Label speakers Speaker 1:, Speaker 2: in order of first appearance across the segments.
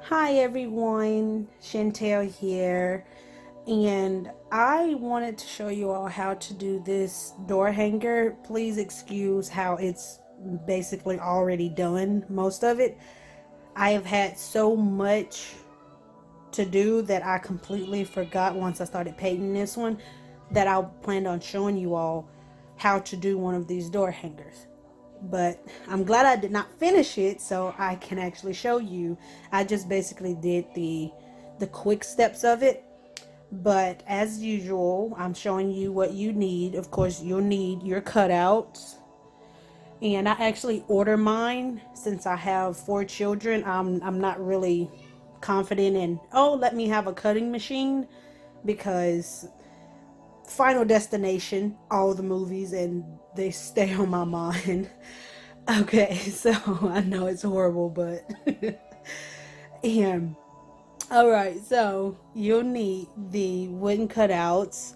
Speaker 1: Hi everyone, Chantel here, and I wanted to show you all how to do this door hanger. Please excuse how it's basically already done, most of it. I have had so much to do that I completely forgot once I started painting this one that I planned on showing you all how to do one of these door hangers. But I'm glad I did not finish it so I can actually show you. I just basically did the quick steps of it. But as usual, I'm showing you what you need. Of course, you'll need your cutouts. And I actually order mine since I have 4 children. I'm not really confident in, oh, let me have a cutting machine, because Final Destination, all the movies, and they stay on my mind. Okay, so I know it's horrible, but and all right, so you'll need the wooden cutouts,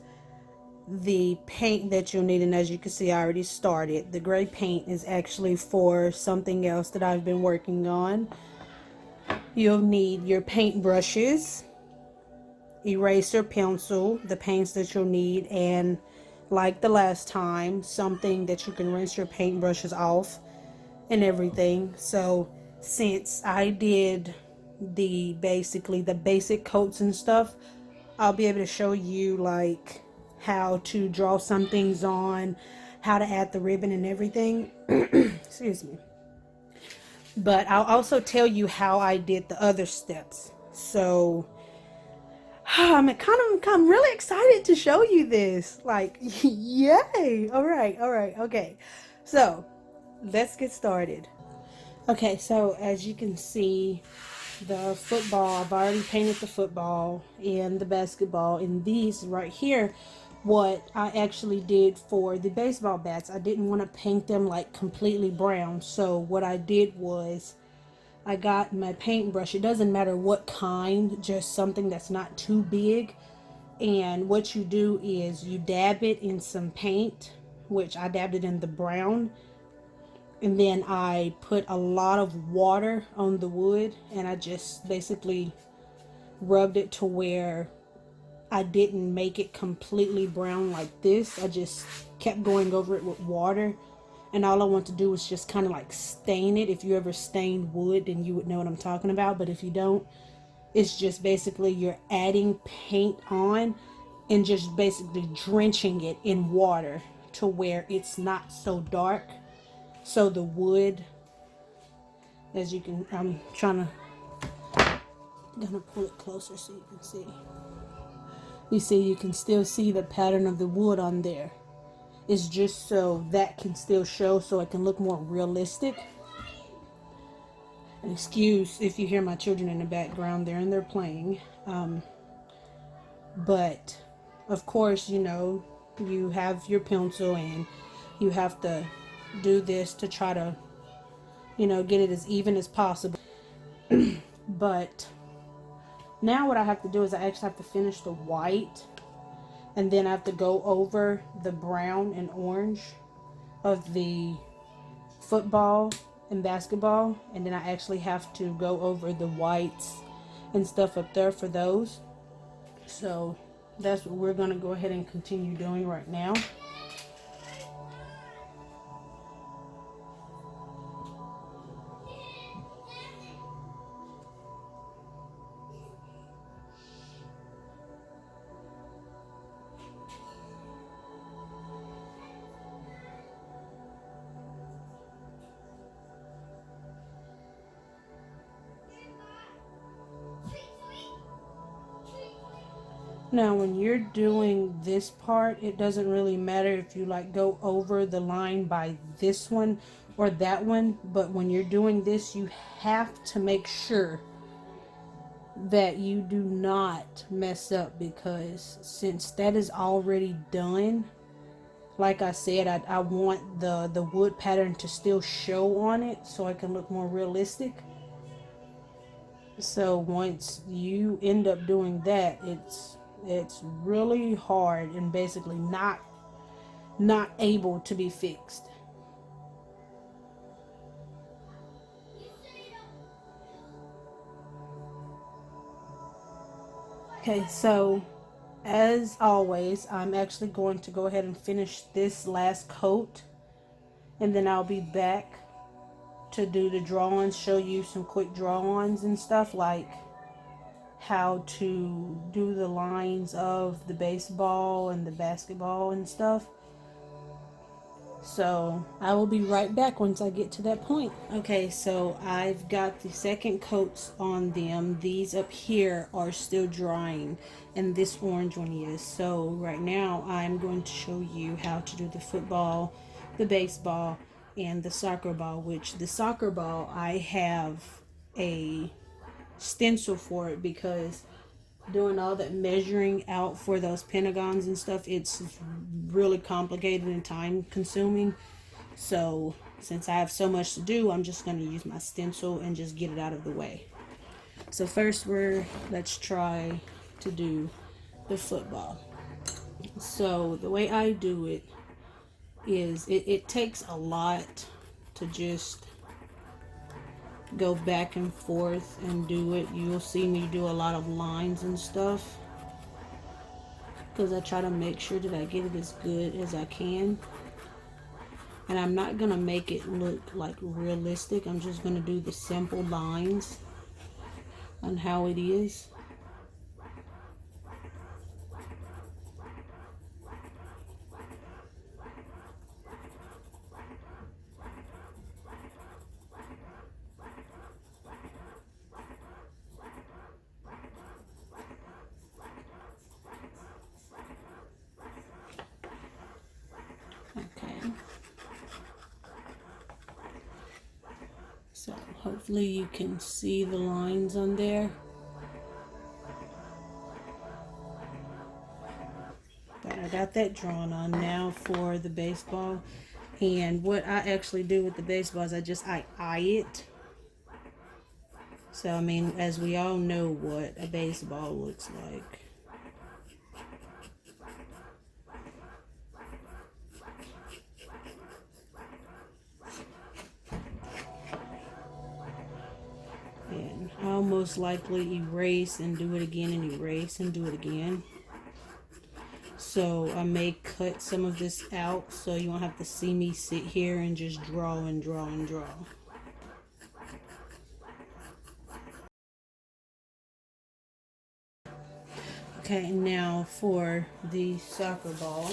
Speaker 1: the paint that you'll need, and as you can see, I already started. The gray paint is actually for something else that I've been working on. You'll need your paint brushes, eraser, pencil, the paints that you'll need, and like the last time, something that you can rinse your paint brushes off and everything. So since I did basically the basic coats and stuff, I'll be able to show you like how to draw some things on, how to add the ribbon and everything. Excuse me. But I'll also tell you how I did the other steps. So I'm really excited to show you this. Like, yay! All right, okay. So let's get started. Okay, so as you can see, the football, I've already painted the football and the basketball. And these right here, what I actually did for the baseball bats, I didn't want to paint them like completely brown. So what I did was I got my paintbrush. It doesn't matter what kind, just something that's not too big. And what you do is you dab it in some paint, which I dabbed it in the brown, and then I put a lot of water on the wood, and I just basically rubbed it to where I didn't make it completely brown like this. I just kept going over it with water, and all I want to do is just kind of like stain it. If you ever stained wood, then you would know what I'm talking about, but if you don't, it's just basically you're adding paint on and just basically drenching it in water to where it's not so dark. So the wood, as you can, I'm gonna pull it closer so you can see. You see, you can still see the pattern of the wood on there. It's just so that can still show, so it can look more realistic. And excuse if you hear my children in the background, they're playing. But of course, you have your pencil and you have to do this to try to, get it as even as possible. But now what I have to do is I actually have to finish the white, and then I have to go over the brown and orange of the football and basketball, and then I actually have to go over the whites and stuff up there for those. So that's what we're going to go ahead and continue doing right now. Now, when you're doing this part, it doesn't really matter if you like go over the line by this one or that one, but when you're doing this, you have to make sure that you do not mess up, because since that is already done, like I said, I want the wood pattern to still show on it so I can look more realistic. So once you end up doing that, it's really hard and basically not able to be fixed. Okay, so as always, I'm actually going to go ahead and finish this last coat, and then I'll be back to do the drawings, show you some quick drawings and stuff, like how to do the lines of the baseball and the basketball and stuff. So I will be right back once I get to that point. Okay, so I've got the second coats on them. These up here are still drying, and this orange one is. So right now I'm going to show you how to do the football, the baseball, and the soccer ball, which the soccer ball I have a stencil for it, because doing all that measuring out for those pentagons and stuff, it's really complicated and time consuming. So since I have so much to do, I'm just going to use my stencil and just get it out of the way. So first let's try to do the football. So the way I do it is it takes a lot to just go back and forth and do it. You'll see me do a lot of lines and stuff, because I try to make sure that I get it as good as I can. And I'm not going to make it look like realistic. I'm just going to do the simple lines on how it is. Okay. So hopefully you can see the lines on there. But I got that drawn on now for the baseball. And what I actually do with the baseball is I eye it. So I mean, as we all know what a baseball looks like. And I'll most likely erase and do it again and erase and do it again. So I may cut some of this out so you won't have to see me sit here and just draw and draw and draw. Okay, now for the soccer ball.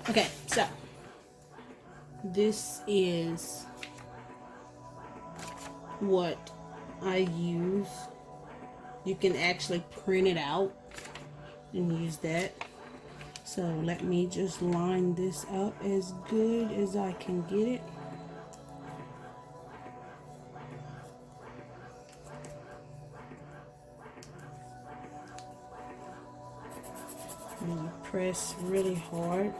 Speaker 1: Okay, so this is what I use. You can actually print it out and use that. So let me just line this up as good as I can get it. And press really hard.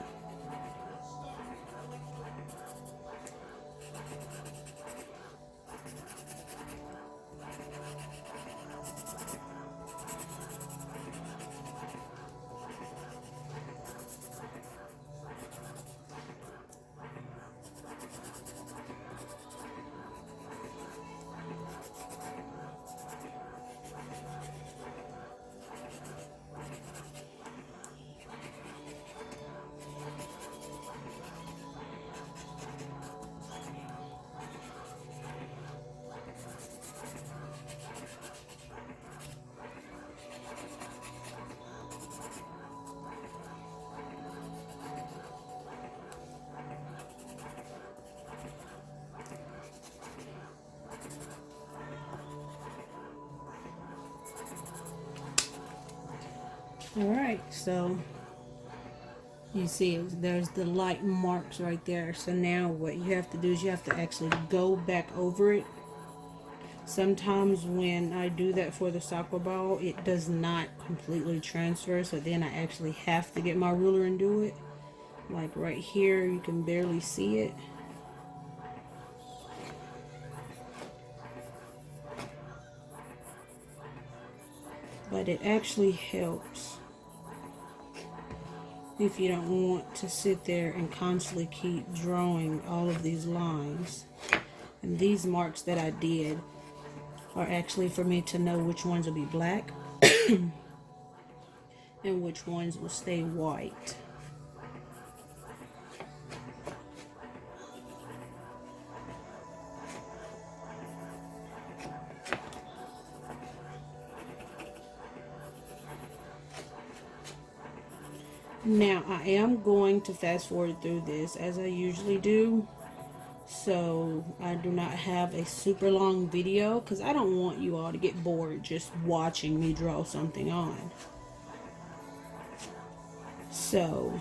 Speaker 1: Alright, so you see there's the light marks right there. So now what you have to do is you have to actually go back over it. Sometimes when I do that for the soccer ball, it does not completely transfer, so then I actually have to get my ruler and do it. Like right here, you can barely see it. But it actually helps if you don't want to sit there and constantly keep drawing all of these lines. And these marks that I did or actually for me to know which ones will be black and which ones will stay white. Now I am going to fast forward through this as I usually do, so I do not have a super long video because I don't want you all to get bored just watching me draw something on. So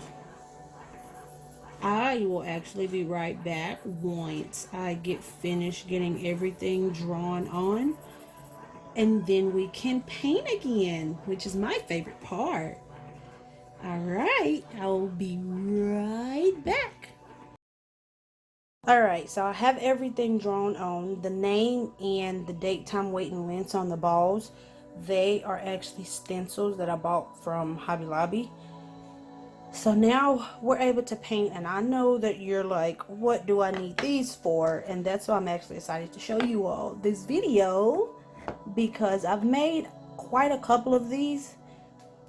Speaker 1: I will actually be right back once I get finished getting everything drawn on, and then we can paint again, which is my favorite part. All right, I'll be right back. All right, so I have everything drawn on. The name and the date, time, weight, and lengths on the balls, they are actually stencils that I bought from Hobby Lobby. So now we're able to paint, and I know that you're like, what do I need these for? And that's why I'm actually excited to show you all this video, because I've made quite a couple of these,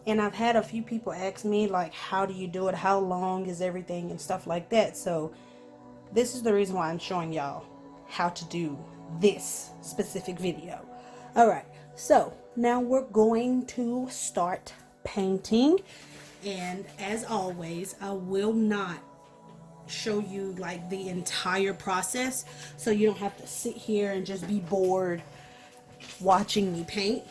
Speaker 1: and I've had a few people ask me like, how do you do it? How long is everything and stuff like that? So this is the reason why I'm showing y'all how to do this specific video. All right, so now we're going to start painting. And as always, I will not show you like the entire process, so you don't have to sit here and just be bored watching me paint.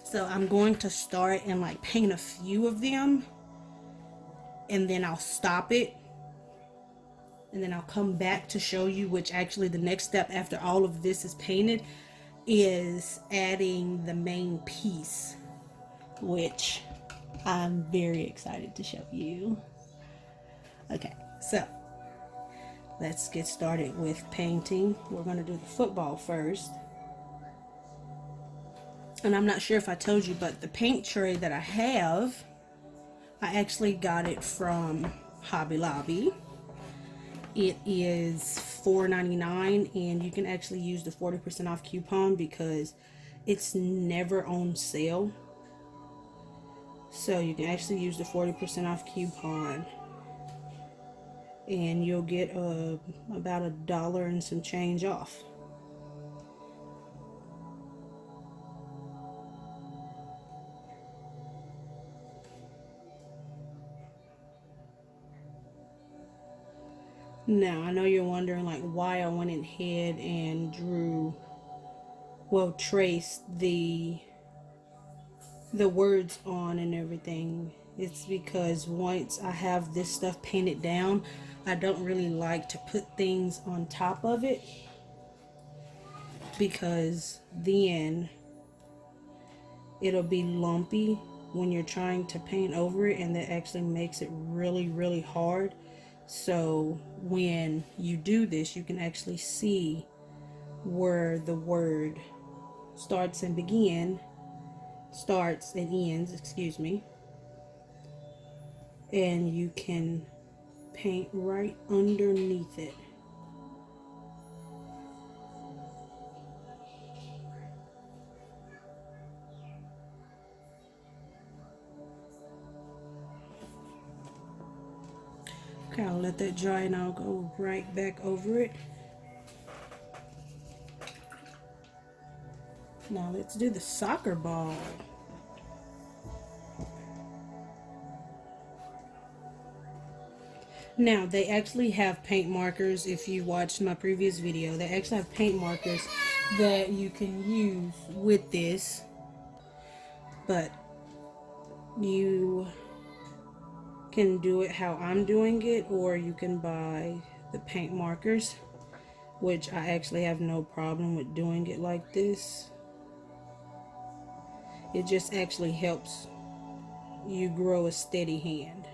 Speaker 1: So I'm going to start and like paint a few of them, and then I'll stop it, and then I'll come back to show you, which actually the next step after all of this is painted is adding the main piece, which I'm very excited to show you. Okay, so let's get started with painting. We're going to do the football first. And I'm not sure if I told you, but the paint tray that I have, I actually got it from Hobby Lobby. It is $4.99, and you can actually use the 40% off coupon because it's never on sale. So you can actually use the 40% off coupon, and you'll get about $1 and some change off. Now, I know you're wondering like why I went ahead and traced the words on and everything. It's because once I have this stuff painted down, I don't really like to put things on top of it, because then it'll be lumpy when you're trying to paint over it, and that actually makes it really hard. So when you do this, you can actually see where the word starts and ends, excuse me, and you can paint right underneath it. Okay, I'll let that dry and I'll go right back over it. Now let's do the soccer ball. Now they actually have paint markers. If you watched my previous video, they actually have paint markers that you can use with this, but you can do it how I'm doing it, or you can buy the paint markers, which I actually have no problem with doing it like this. It just actually helps you grow a steady hand.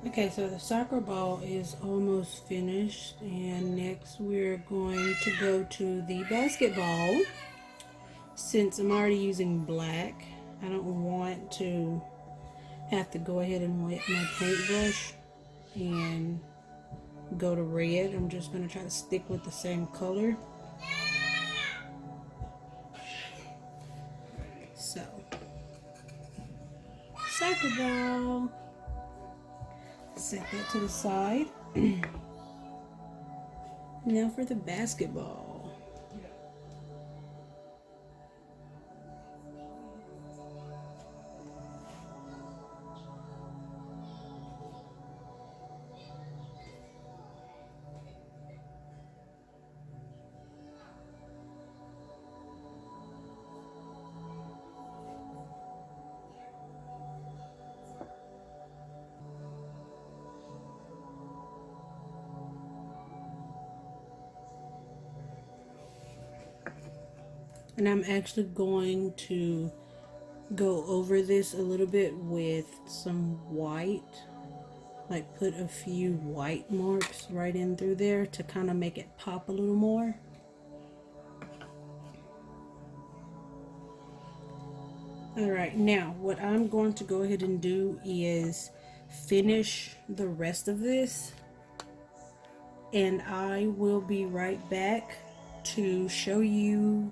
Speaker 1: Okay, so the soccer ball is almost finished, and next we're going to go to the basketball. Since I'm already using black, I don't want to have to go ahead and wet my paintbrush and go to red. I'm just going to try to stick with the same color. So, soccer ball. Set that to the side. Now for the basketball. And I'm actually going to go over this a little bit with some white, like put a few white marks right in through there to kind of make it pop a little more. Alright, now what I'm going to go ahead and do is finish the rest of this, and I will be right back to show you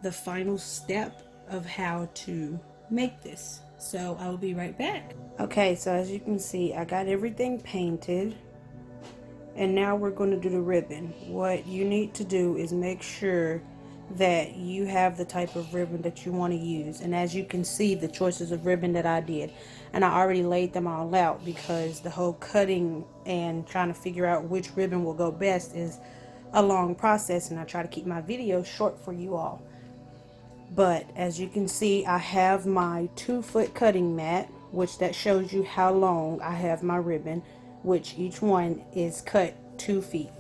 Speaker 1: the final step of how to make this. So I will be right back. Okay, so as you can see, I got everything painted, and now we're going to do the ribbon. What you need to do is make sure that you have the type of ribbon that you want to use. And as you can see, the choices of ribbon that I did, and I already laid them all out, because the whole cutting and trying to figure out which ribbon will go best is a long process, and I try to keep my videos short for you all. But as you can see, I have my 2-foot cutting mat, which that shows you how long I have my ribbon, which each one is cut 2 feet.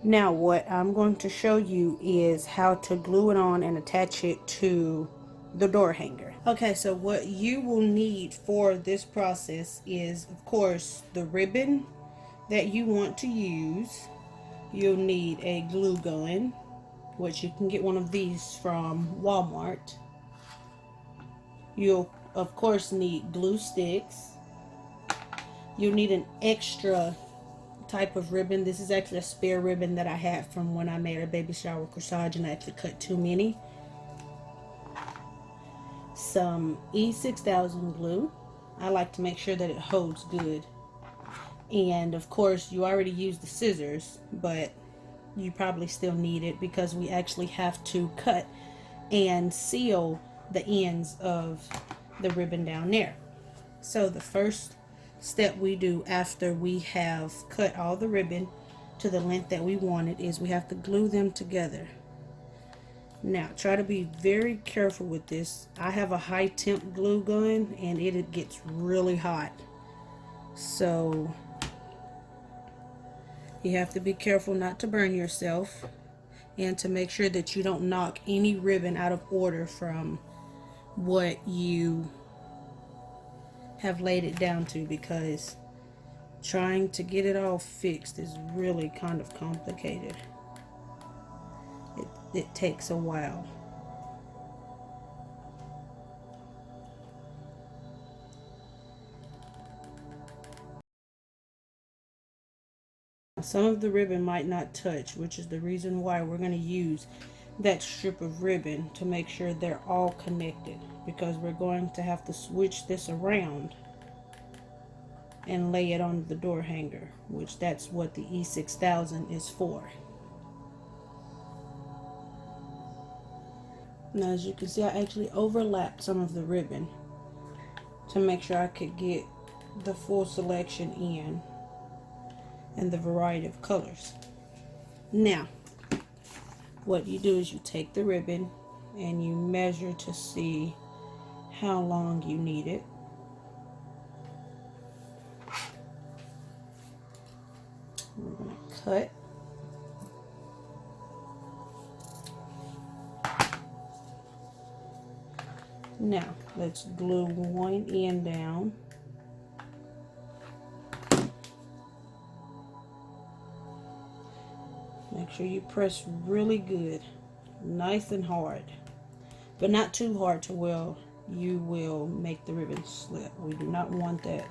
Speaker 1: Now what I'm going to show you is how to glue it on and attach it to the door hanger. Okay, so what you will need for this process is, of course, the ribbon that you want to use. You'll need a glue gun, which you can get one of these from Walmart. You'll of course need glue sticks. You'll need an extra type of ribbon. This is actually a spare ribbon that I had from when I made a baby shower corsage and I actually cut too many. Some E6000 glue. I like to make sure that it holds good. And of course you already used the scissors, but you probably still need it because we actually have to cut and seal the ends of the ribbon down there. So the first step we do after we have cut all the ribbon to the length that we wanted is we have to glue them together. Now try to be very careful with this. I have a high temp glue gun and it gets really hot, so you have to be careful not to burn yourself and to make sure that you don't knock any ribbon out of order from what you have laid it down to, because trying to get it all fixed is really kind of complicated. It takes a while. Some of the ribbon might not touch, which is the reason why we're going to use that strip of ribbon to make sure they're all connected, because we're going to have to switch this around and lay it on the door hanger, which that's what the E6000 is for. Now as you can see, I actually overlapped some of the ribbon to make sure I could get the full selection in and the variety of colors. Now what you do is you take the ribbon and you measure to see how long you need it. We're going to cut. Now let's glue one end down Make sure you press really good, nice and hard, but not too hard to where you will make the ribbon slip. We do not want that.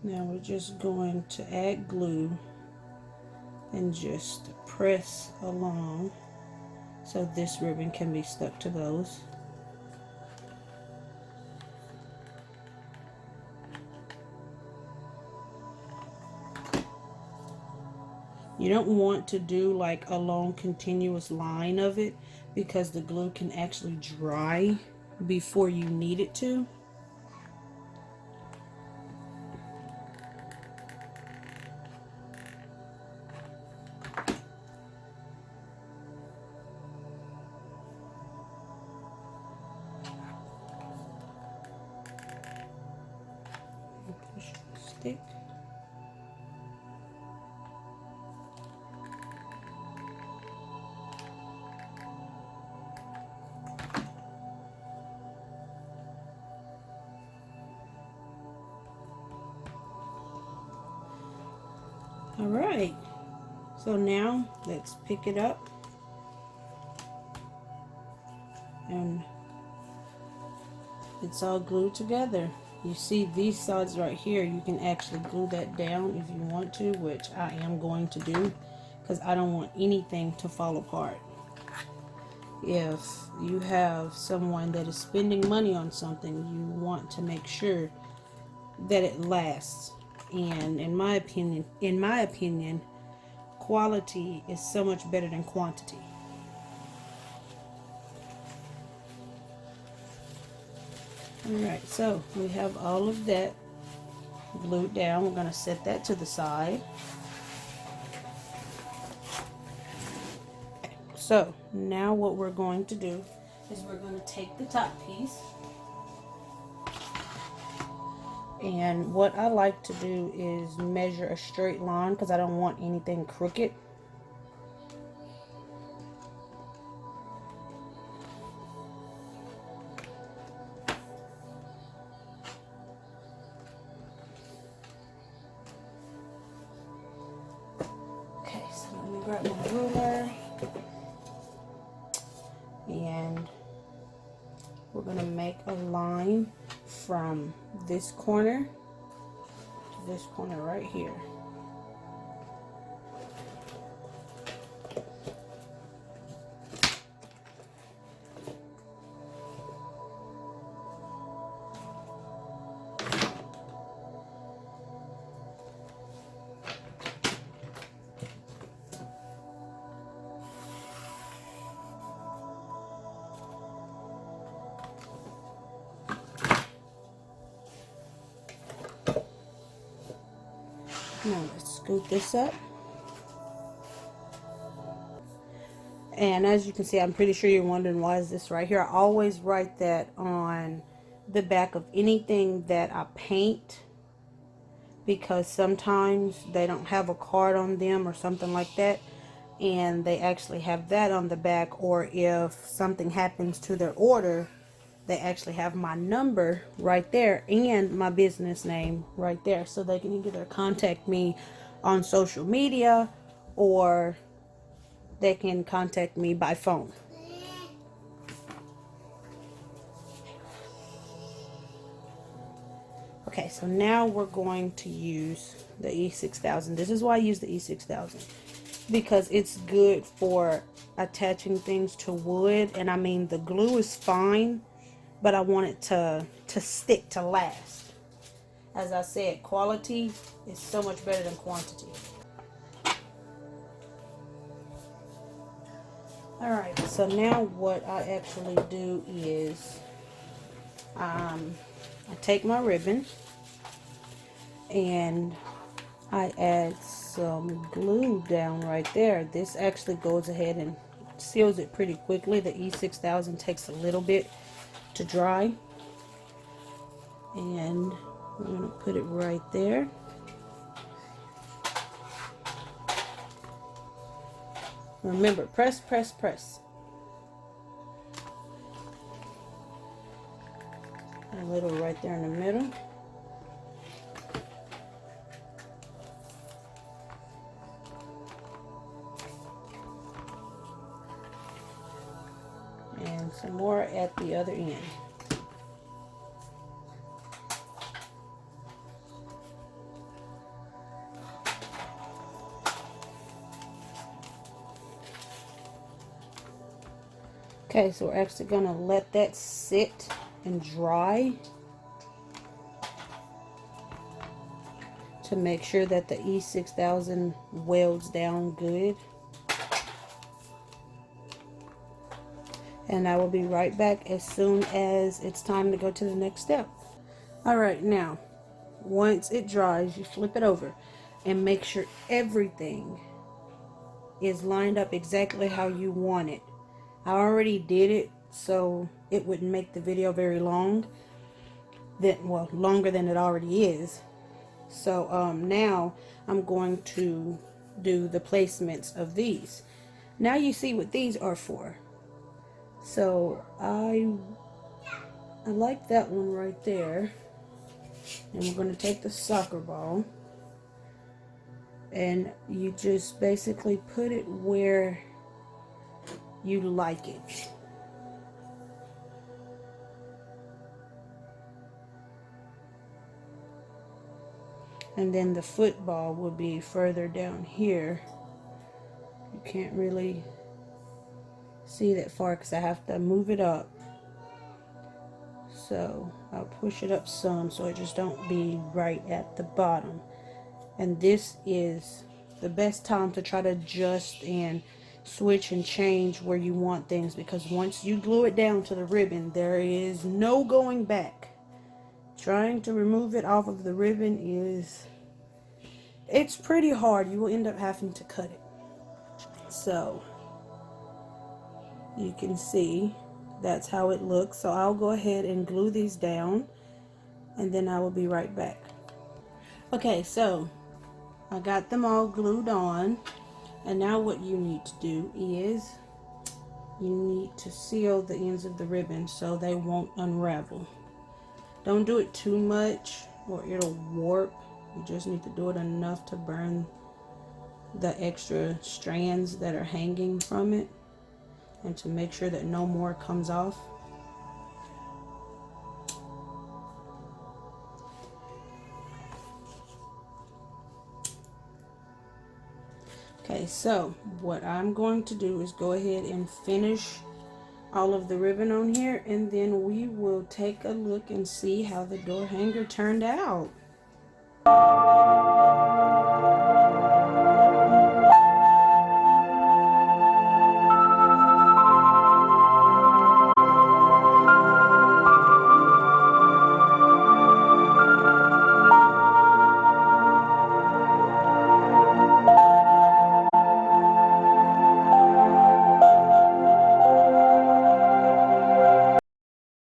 Speaker 1: Now we're just going to add glue and just press along so this ribbon can be stuck to those. You don't want to do like a long continuous line of it because the glue can actually dry before you need it to. Push the stick. All right, so now let's pick it up, and it's all glued together. You see these sides right here, you can actually glue that down if you want to, which I am going to do because I don't want anything to fall apart. If you have someone that is spending money on something, you want to make sure that it lasts. And in my opinion, quality is so much better than quantity. Alright, so we have all of that glued down. We're going to set that to the side. So now what we're going to do is we're going to take the top piece. And what I like to do is measure a straight line because I don't want anything crooked. Okay, so let me grab my ruler. And we're going to make a line from this corner to this corner right here. Now let's scoop this up. And as you can see, I'm pretty sure you're wondering why is this right here. I always write that on the back of anything that I paint because sometimes they don't have a card on them or something like that, and they actually have that on the back. Or if something happens to their order, they actually have my number right there and my business name right there, so they can either contact me on social media or they can contact me by phone. Okay, so now we're going to use the E6000. This is why I use the E6000, because it's good for attaching things to wood. And I mean, the glue is fine, but I want it to stick, to last. As I said, quality is so much better than quantity. Alright, so now what I actually do is I take my ribbon and I add some glue down right there. This actually goes ahead and seals it pretty quickly. The E6000 takes a little bit to dry. And I'm going to put it right there. Remember, press, press, press. A little right there in the middle. some more at the other end. Okay, so we're actually going to let that sit and dry to make sure that the E6000 welds down good. And I will be right back as soon as it's time to go to the next step. Alright, now, once it dries, you flip it over and make sure everything is lined up exactly how you want it. I already did it, so it wouldn't make the video very long. Well, longer than it already is. So now I'm going to do the placements of these. Now you see what these are for. So I like that one right there. And we're going to take the soccer ball. And you just basically put it where you like it. And then the football will be further down here. You can't really see that far because I have to move it up. So I'll push it up some so it just don't be right at the bottom. And this is the best time to try to adjust and switch and change where you want things, because once you glue it down to the ribbon, there is no going back. Trying to remove it off of the ribbon it's pretty hard. You will end up having to cut it. So you can see that's how it looks. So I'll go ahead and glue these down and then I will be right back. Okay, so I got them all glued on, and now what you need to do is you need to seal the ends of the ribbon so they won't unravel. Don't do it too much or it'll warp. You just need to do it enough to burn the extra strands that are hanging from it and to make sure that no more comes off. Okay, so what I'm going to do is go ahead and finish all of the ribbon on here, and then we will take a look and see how the door hanger turned out.